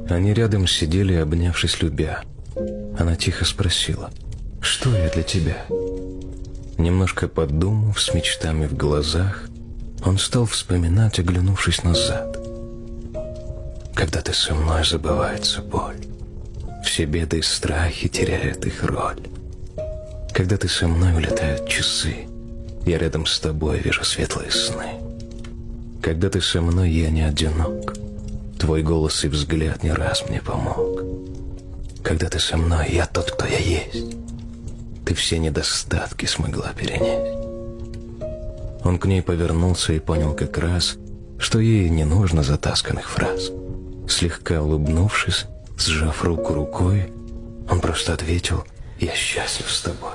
Они рядом сидели, обнявшись, любя. Она тихо спросила: «Что я для тебя?» Немножко подумав, с мечтами в глазах, он стал вспоминать, оглянувшись назад. «Когда ты со мной, забывается боль. Все беды и страхи теряют их роль. Когда ты со мной, улетают часы. Я рядом с тобой вижу светлые сны. Когда ты со мной, я не одинок. Твой голос и взгляд не раз мне помог. Когда ты со мной, я тот, кто я есть. Ты все недостатки смогла перенять». Он к ней повернулся и понял как раз, что ей не нужно затасканных фраз. Слегка улыбнувшись, сжав руку рукой, он просто ответил: «Я счастлив с тобой».